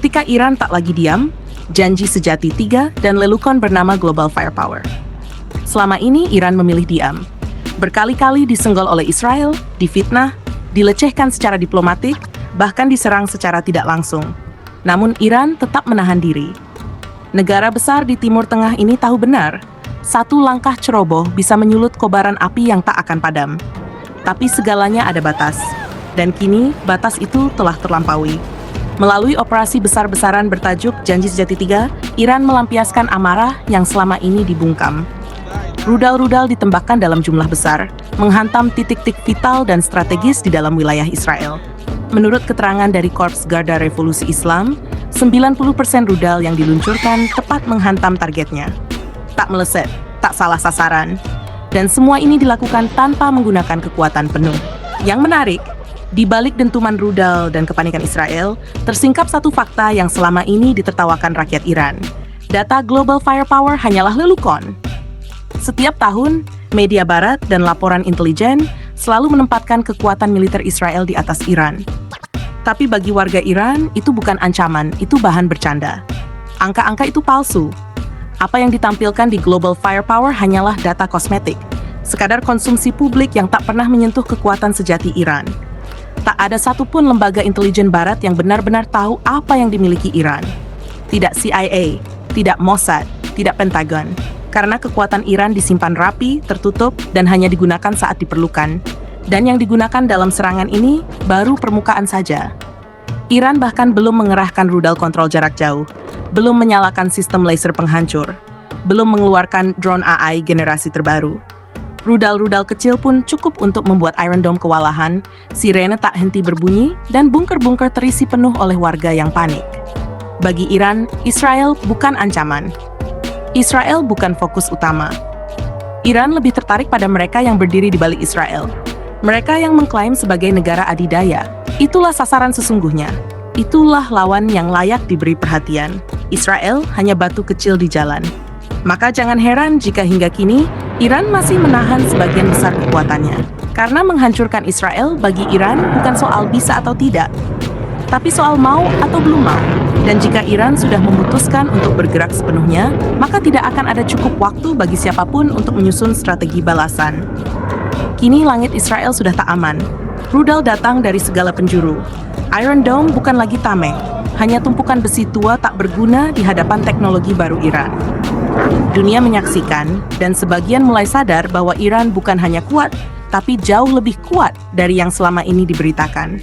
Ketika Iran tak lagi diam, janji sejati 3 dan lelukon bernama Global Firepower. Selama ini Iran memilih diam. Berkali-kali disenggol oleh Israel, difitnah, dilecehkan secara diplomatik, bahkan diserang secara tidak langsung. Namun Iran tetap menahan diri. Negara besar di Timur Tengah ini tahu benar, satu langkah ceroboh bisa menyulut kobaran api yang tak akan padam. Tapi segalanya ada batas. Dan kini, batas itu telah terlampaui. Melalui operasi besar-besaran bertajuk Janji Sejati 3, Iran melampiaskan amarah yang selama ini dibungkam. Rudal-rudal ditembakkan dalam jumlah besar, menghantam titik-titik vital dan strategis di dalam wilayah Israel. Menurut keterangan dari Korps Garda Revolusi Islam, 90% rudal yang diluncurkan tepat menghantam targetnya. Tak meleset, tak salah sasaran. Dan semua ini dilakukan tanpa menggunakan kekuatan penuh. Yang menarik, di balik dentuman rudal dan kepanikan Israel, tersingkap satu fakta yang selama ini ditertawakan rakyat Iran. Data Global Firepower hanyalah lelukon. Setiap tahun, media barat dan laporan intelijen selalu menempatkan kekuatan militer Israel di atas Iran. Tapi bagi warga Iran, itu bukan ancaman, itu bahan bercanda. Angka-angka itu palsu. Apa yang ditampilkan di Global Firepower hanyalah data kosmetik, sekadar konsumsi publik yang tak pernah menyentuh kekuatan sejati Iran. Tak ada satupun lembaga intelijen barat yang benar-benar tahu apa yang dimiliki Iran. Tidak CIA, tidak Mossad, tidak Pentagon. Karena kekuatan Iran disimpan rapi, tertutup, dan hanya digunakan saat diperlukan. Dan yang digunakan dalam serangan ini baru permukaan saja. Iran bahkan belum mengerahkan rudal kontrol jarak jauh, belum menyalakan sistem laser penghancur, belum mengeluarkan drone AI generasi terbaru. Rudal-rudal kecil pun cukup untuk membuat Iron Dome kewalahan, sirene tak henti berbunyi, dan bunker-bunker terisi penuh oleh warga yang panik. Bagi Iran, Israel bukan ancaman. Israel bukan fokus utama. Iran lebih tertarik pada mereka yang berdiri di balik Israel. Mereka yang mengklaim sebagai negara adidaya. Itulah sasaran sesungguhnya. Itulah lawan yang layak diberi perhatian. Israel hanya batu kecil di jalan. Maka jangan heran jika hingga kini, Iran masih menahan sebagian besar kekuatannya. Karena menghancurkan Israel bagi Iran bukan soal bisa atau tidak, tapi soal mau atau belum mau. Dan jika Iran sudah memutuskan untuk bergerak sepenuhnya, maka tidak akan ada cukup waktu bagi siapapun untuk menyusun strategi balasan. Kini langit Israel sudah tak aman. Rudal datang dari segala penjuru. Iron Dome bukan lagi tameng, hanya tumpukan besi tua tak berguna di hadapan teknologi baru Iran. Dunia menyaksikan, dan sebagian mulai sadar bahwa Iran bukan hanya kuat, tapi jauh lebih kuat dari yang selama ini diberitakan.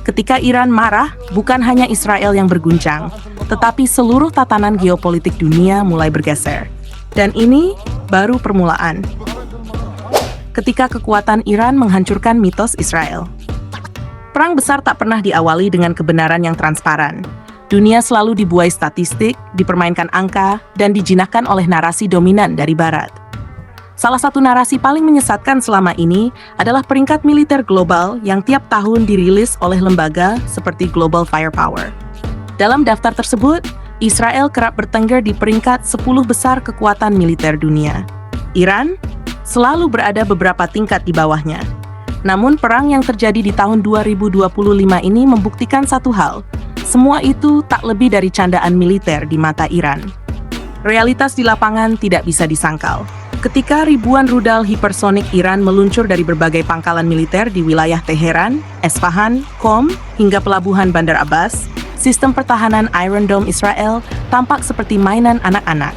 Ketika Iran marah, bukan hanya Israel yang berguncang, tetapi seluruh tatanan geopolitik dunia mulai bergeser. Dan ini baru permulaan. Ketika kekuatan Iran menghancurkan mitos Israel. Perang besar tak pernah diawali dengan kebenaran yang transparan. Dunia selalu dibuai statistik, dipermainkan angka, dan dijinakkan oleh narasi dominan dari Barat. Salah satu narasi paling menyesatkan selama ini adalah peringkat militer global yang tiap tahun dirilis oleh lembaga seperti Global Firepower. Dalam daftar tersebut, Israel kerap bertengger di peringkat 10 besar kekuatan militer dunia. Iran selalu berada beberapa tingkat di bawahnya. Namun perang yang terjadi di tahun 2025 ini membuktikan satu hal. Semua itu tak lebih dari candaan militer di mata Iran. Realitas di lapangan tidak bisa disangkal. Ketika ribuan rudal hipersonik Iran meluncur dari berbagai pangkalan militer di wilayah Teheran, Esfahan, Qom, hingga pelabuhan Bandar Abbas, sistem pertahanan Iron Dome Israel tampak seperti mainan anak-anak.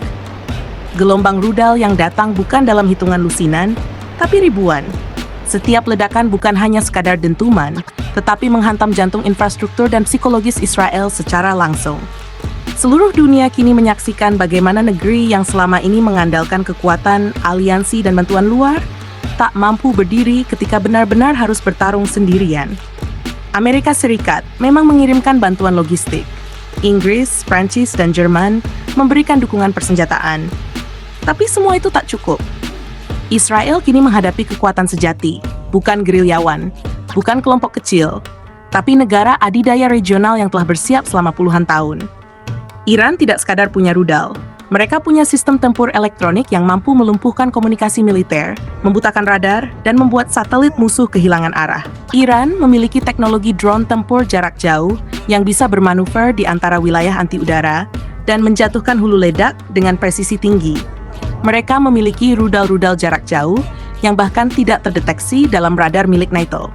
Gelombang rudal yang datang bukan dalam hitungan lusinan, tapi ribuan. Setiap ledakan bukan hanya sekadar dentuman, tetapi menghantam jantung infrastruktur dan psikologis Israel secara langsung. Seluruh dunia kini menyaksikan bagaimana negeri yang selama ini mengandalkan kekuatan, aliansi, dan bantuan luar, tak mampu berdiri ketika benar-benar harus bertarung sendirian. Amerika Serikat memang mengirimkan bantuan logistik. Inggris, Prancis, dan Jerman memberikan dukungan persenjataan. Tapi semua itu tak cukup. Israel kini menghadapi kekuatan sejati, bukan gerilyawan, bukan kelompok kecil, tapi negara adidaya regional yang telah bersiap selama puluhan tahun. Iran tidak sekadar punya rudal, Mereka punya sistem tempur elektronik yang mampu melumpuhkan komunikasi militer, membutakan radar, dan membuat satelit musuh kehilangan arah. Iran memiliki teknologi drone tempur jarak jauh yang bisa bermanuver di antara wilayah anti-udara dan menjatuhkan hulu ledak dengan presisi tinggi. Mereka memiliki rudal-rudal jarak jauh yang bahkan tidak terdeteksi dalam radar milik NATO.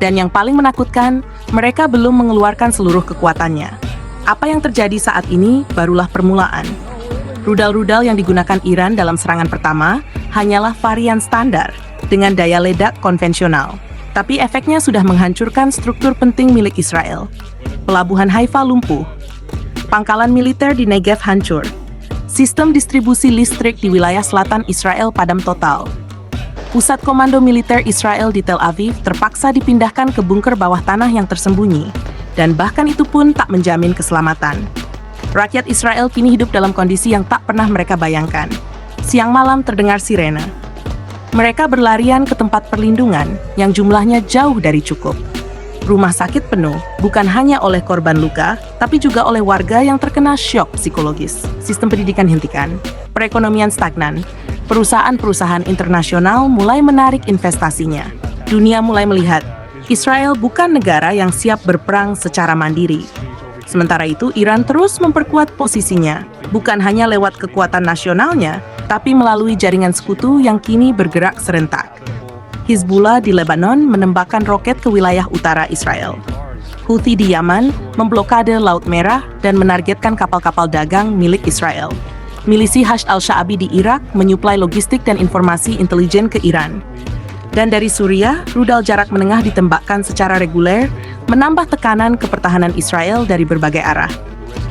Dan yang paling menakutkan, mereka belum mengeluarkan seluruh kekuatannya. Apa yang terjadi saat ini barulah permulaan. Rudal-rudal yang digunakan Iran dalam serangan pertama hanyalah varian standar dengan daya ledak konvensional. Tapi efeknya sudah menghancurkan struktur penting milik Israel. Pelabuhan Haifa lumpuh. Pangkalan militer di Negev hancur. Sistem distribusi listrik di wilayah selatan Israel padam total. Pusat komando militer Israel di Tel Aviv terpaksa dipindahkan ke bunker bawah tanah yang tersembunyi. Dan bahkan itu pun tak menjamin keselamatan. Rakyat Israel kini hidup dalam kondisi yang tak pernah mereka bayangkan. Siang malam terdengar sirene. Mereka berlarian ke tempat perlindungan yang jumlahnya jauh dari cukup. Rumah sakit penuh, bukan hanya oleh korban luka, tapi juga oleh warga yang terkena syok psikologis. Sistem pendidikan hentikan, perekonomian stagnan, perusahaan-perusahaan internasional mulai menarik investasinya. Dunia mulai melihat, Israel bukan negara yang siap berperang secara mandiri. Sementara itu, Iran terus memperkuat posisinya, bukan hanya lewat kekuatan nasionalnya, tapi melalui jaringan sekutu yang kini bergerak serentak. Hizbullah di Lebanon menembakkan roket ke wilayah utara Israel. Houthi di Yaman memblokade Laut Merah dan menargetkan kapal-kapal dagang milik Israel. Milisi Hashd al-Sha'abi di Irak menyuplai logistik dan informasi intelijen ke Iran. Dan dari Suriah, rudal jarak menengah ditembakkan secara reguler, menambah tekanan ke pertahanan Israel dari berbagai arah.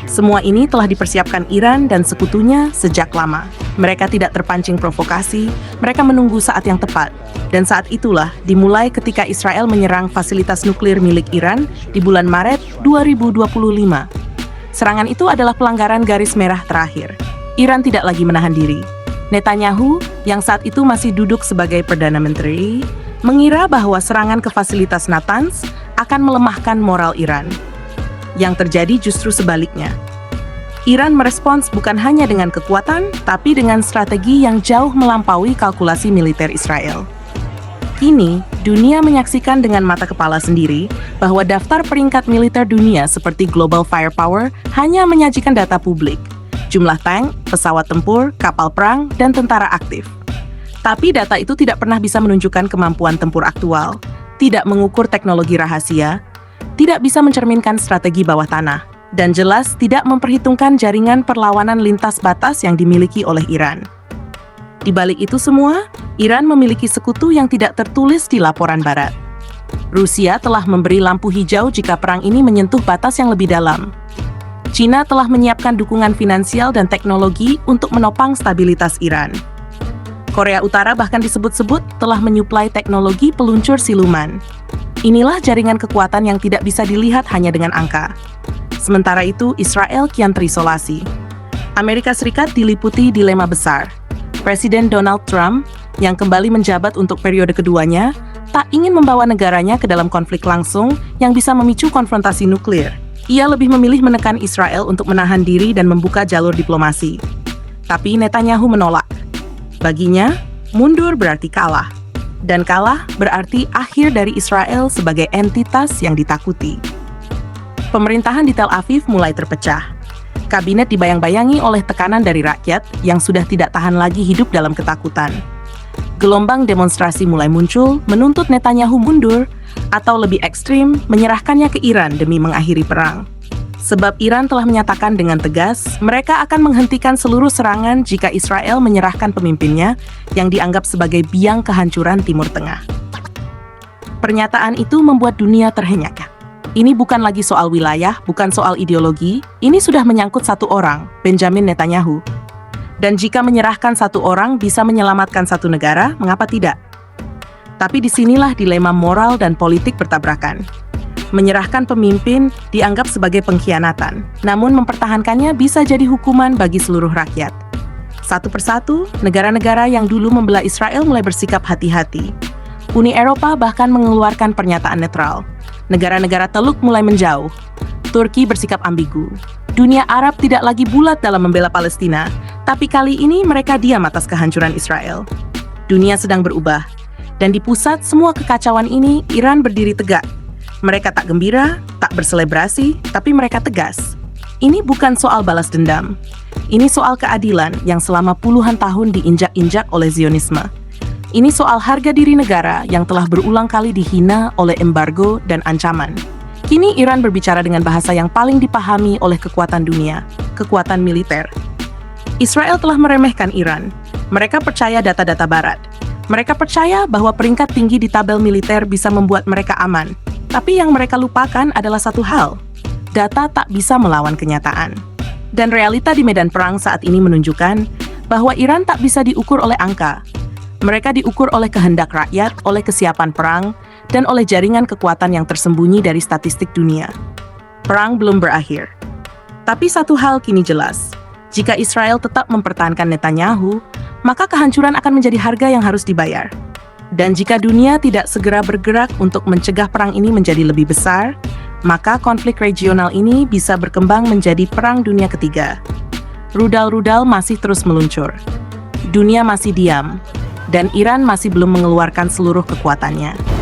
Semua ini telah dipersiapkan Iran dan sekutunya sejak lama. Mereka tidak terpancing provokasi, mereka menunggu saat yang tepat. Dan saat itulah dimulai ketika Israel menyerang fasilitas nuklir milik Iran di bulan Maret 2025. Serangan itu adalah pelanggaran garis merah terakhir. Iran tidak lagi menahan diri. Netanyahu, yang saat itu masih duduk sebagai Perdana Menteri, mengira bahwa serangan ke fasilitas Natanz akan melemahkan moral Iran. Yang terjadi justru sebaliknya. Iran merespons bukan hanya dengan kekuatan, tapi dengan strategi yang jauh melampaui kalkulasi militer Israel. Kini, dunia menyaksikan dengan mata kepala sendiri bahwa daftar peringkat militer dunia seperti Global Firepower hanya menyajikan data publik. Jumlah tank, pesawat tempur, kapal perang, dan tentara aktif. Tapi data itu tidak pernah bisa menunjukkan kemampuan tempur aktual, tidak mengukur teknologi rahasia, tidak bisa mencerminkan strategi bawah tanah, dan jelas tidak memperhitungkan jaringan perlawanan lintas batas yang dimiliki oleh Iran. Di balik itu semua, Iran memiliki sekutu yang tidak tertulis di laporan Barat. Rusia telah memberi lampu hijau jika perang ini menyentuh batas yang lebih dalam. China telah menyiapkan dukungan finansial dan teknologi untuk menopang stabilitas Iran. Korea Utara bahkan disebut-sebut telah menyuplai teknologi peluncur siluman. Inilah jaringan kekuatan yang tidak bisa dilihat hanya dengan angka. Sementara itu, Israel kian terisolasi. Amerika Serikat diliputi dilema besar. Presiden Donald Trump, yang kembali menjabat untuk periode keduanya, tak ingin membawa negaranya ke dalam konflik langsung yang bisa memicu konfrontasi nuklir. Ia lebih memilih menekan Israel untuk menahan diri dan membuka jalur diplomasi. Tapi Netanyahu menolak. Baginya, mundur berarti kalah. Dan kalah berarti akhir dari Israel sebagai entitas yang ditakuti. Pemerintahan di Tel Aviv mulai terpecah. Kabinet dibayang-bayangi oleh tekanan dari rakyat yang sudah tidak tahan lagi hidup dalam ketakutan. Gelombang demonstrasi mulai muncul menuntut Netanyahu mundur, atau lebih ekstrim, menyerahkannya ke Iran demi mengakhiri perang. Sebab Iran telah menyatakan dengan tegas, mereka akan menghentikan seluruh serangan jika Israel menyerahkan pemimpinnya yang dianggap sebagai biang kehancuran Timur Tengah. Pernyataan itu membuat dunia terhenyak. Ini bukan lagi soal wilayah, bukan soal ideologi, ini sudah menyangkut satu orang, Benjamin Netanyahu. Dan jika menyerahkan satu orang bisa menyelamatkan satu negara, mengapa tidak? Tapi disinilah dilema moral dan politik bertabrakan. Menyerahkan pemimpin dianggap sebagai pengkhianatan, namun mempertahankannya bisa jadi hukuman bagi seluruh rakyat. Satu persatu, negara-negara yang dulu membelah Israel mulai bersikap hati-hati. Uni Eropa bahkan mengeluarkan pernyataan netral. Negara-negara Teluk mulai menjauh. Turki bersikap ambigu. Dunia Arab tidak lagi bulat dalam membela Palestina, Tapi kali ini mereka diam atas kehancuran Israel. Dunia sedang berubah, dan di pusat semua kekacauan ini, Iran berdiri tegak. Mereka tak gembira, tak berselebrasi, tapi mereka tegas. Ini bukan soal balas dendam. Ini soal keadilan yang selama puluhan tahun diinjak-injak oleh Zionisme. Ini soal harga diri negara yang telah berulang kali dihina oleh embargo dan ancaman. Kini Iran berbicara dengan bahasa yang paling dipahami oleh kekuatan dunia, kekuatan militer. Israel telah meremehkan Iran. Mereka percaya data-data Barat. Mereka percaya bahwa peringkat tinggi di tabel militer bisa membuat mereka aman. Tapi yang mereka lupakan adalah satu hal. Data tak bisa melawan kenyataan. Dan realita di medan perang saat ini menunjukkan bahwa Iran tak bisa diukur oleh angka. Mereka diukur oleh kehendak rakyat, oleh kesiapan perang, dan oleh jaringan kekuatan yang tersembunyi dari statistik dunia. Perang belum berakhir. Tapi satu hal kini jelas. Jika Israel tetap mempertahankan Netanyahu, maka kehancuran akan menjadi harga yang harus dibayar. Dan jika dunia tidak segera bergerak untuk mencegah perang ini menjadi lebih besar, maka konflik regional ini bisa berkembang menjadi Perang Dunia Ketiga. Rudal-rudal masih terus meluncur. Dunia masih diam, dan Iran masih belum mengeluarkan seluruh kekuatannya.